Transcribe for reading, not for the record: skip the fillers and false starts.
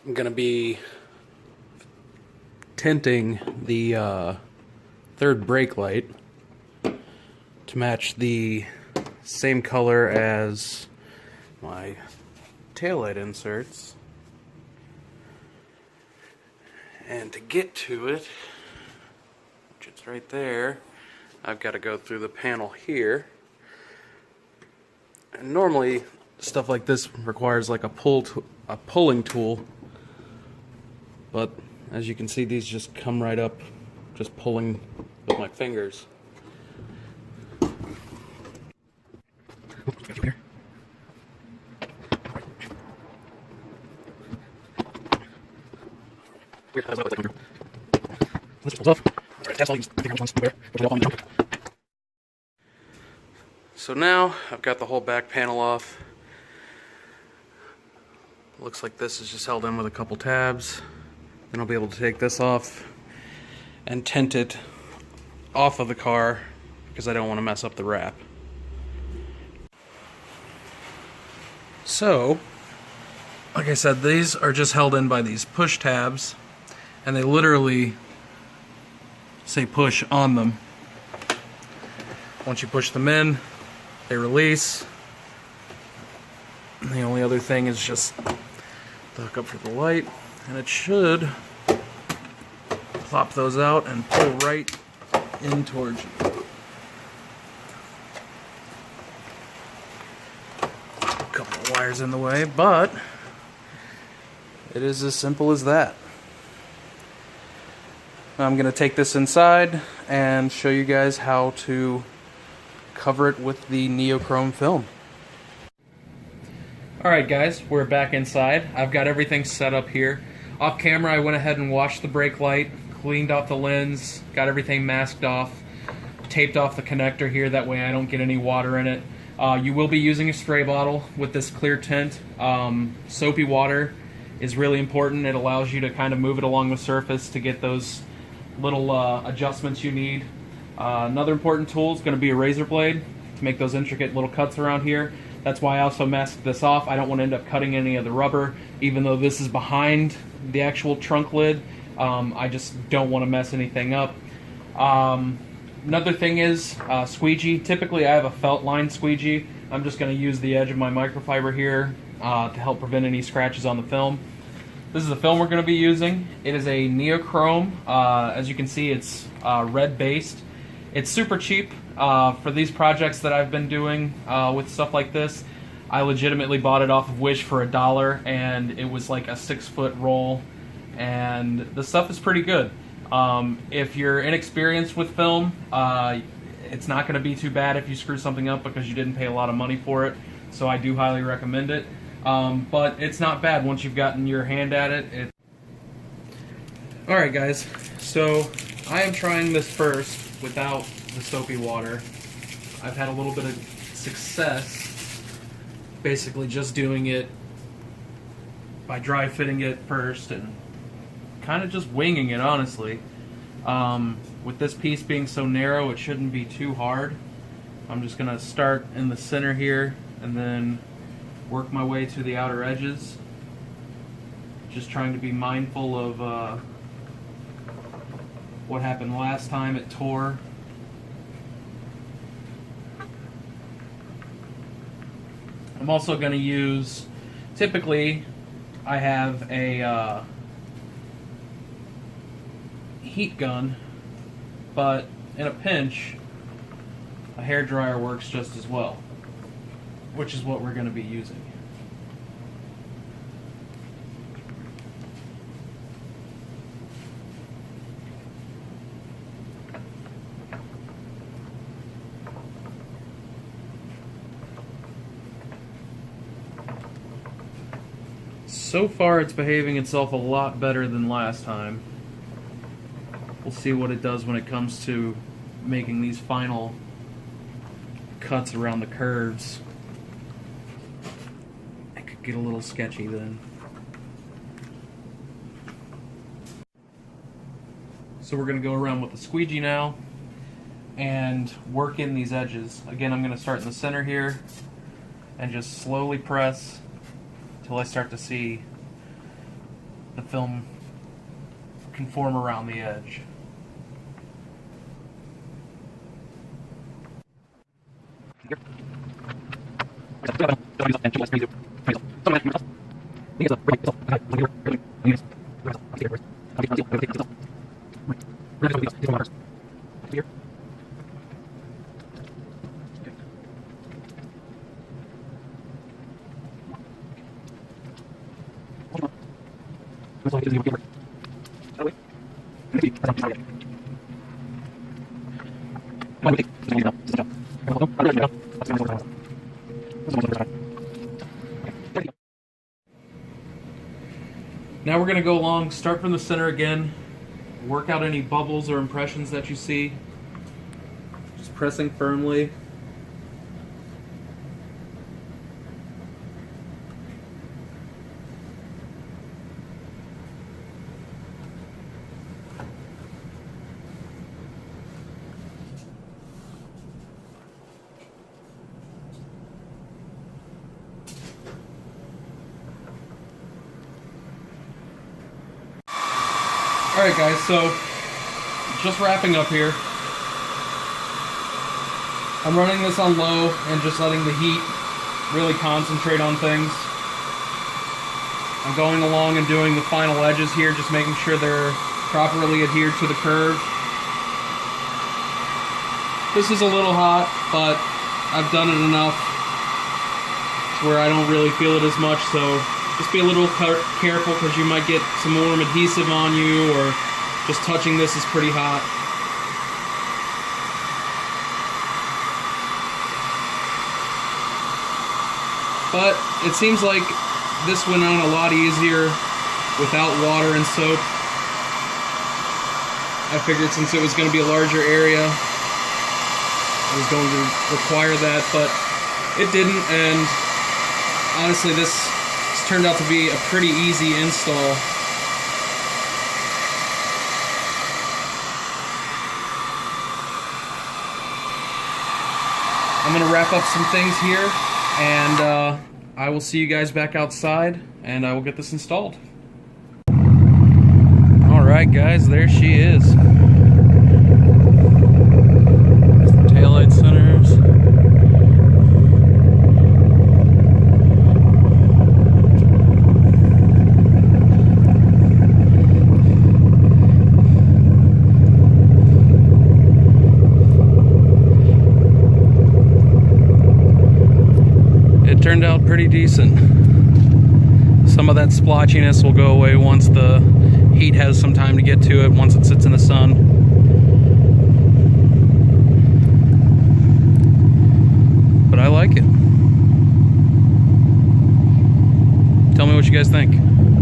I'm going to be tinting the third brake light to match the same color as my taillight inserts. And to get to it, which it's right there, I've got to go through the panel here. And normally stuff like this requires like a pulling tool, but as you can see, these just come right up, just pulling with my fingers. So now I've got the whole back panel off. Looks like this is just held in with a couple tabs. Then I'll be able to take this off and tint it off of the car because I don't want to mess up the wrap. So, like I said, these are just held in by these push tabs, and they literally say push on them. Once you push them in, they release. And the only other thing is just the hookup for the light, and it should plop those out and pull right in towards you. A couple of wires in the way, but it is as simple as that. I'm going to take this inside and show you guys how to cover it with the neochrome film. Alright guys, we're back inside. I've got everything set up here. Off camera I went ahead and washed the brake light, cleaned off the lens, got everything masked off, taped off the connector here, that way I don't get any water in it. You will be using a spray bottle with this clear tint. Soapy water is really important. It allows you to kind of move it along the surface to get those little adjustments you need. Another important tool is going to be a razor blade to make those intricate little cuts around here. That's why I also masked this off. I don't want to end up cutting any of the rubber, even though this is behind the actual trunk lid. I just don't want to mess anything up. Another thing is squeegee. Typically I have a felt line squeegee. I'm just going to use the edge of my microfiber here to help prevent any scratches on the film. This is the film we're going to be using. It is a neochrome. As you can see, it's red based. It's super cheap. For these projects that I've been doing with stuff like this, I legitimately bought it off of Wish for $1, and it was like a 6-foot roll, and the stuff is pretty good. If you're inexperienced with film, it's not going to be too bad if you screw something up because you didn't pay a lot of money for it, so I do highly recommend it. But it's not bad once you've gotten your hand at it. Alright guys, so I am trying this first without the soapy water. I've had a little bit of success basically just doing it by dry fitting it first and kind of just winging it, honestly. With this piece being so narrow, it shouldn't be too hard. I'm just going to start in the center here and then work my way to the outer edges. Just trying to be mindful of what happened last time it tore. I'm also going to use, typically I have a heat gun, but in a pinch a hairdryer works just as well, which is what we're going to be using. So far it's behaving itself a lot better than last time. We'll see what it does when it comes to making these final cuts around the curves. It could get a little sketchy then. So we're going to go around with the squeegee now and work in these edges. Again, I'm going to start in the center here and just slowly press until I start to see the film can form around the edge. Now we're going to go along, start from the center again, work out any bubbles or impressions that you see. Just pressing firmly. Alright guys, so just wrapping up here. I'm running this on low and just letting the heat really concentrate on things. I'm going along and doing the final edges here, just making sure they're properly adhered to the curve. This is a little hot, but I've done it enough to where I don't really feel it as much, so just be a little careful because you might get some warm adhesive on you, or just touching this is pretty hot. But it seems like this went on a lot easier without water and soap. I figured since it was going to be a larger area, it was going to require that, but it didn't, and honestly this turned out to be a pretty easy install. I'm going to wrap up some things here, and I will see you guys back outside, and I will get this installed. Alright guys, there she is. Taillight centers. Turned out pretty decent. Some of that splotchiness will go away once the heat has some time to get to it, once it sits in the sun. But I like it. Tell me what you guys think.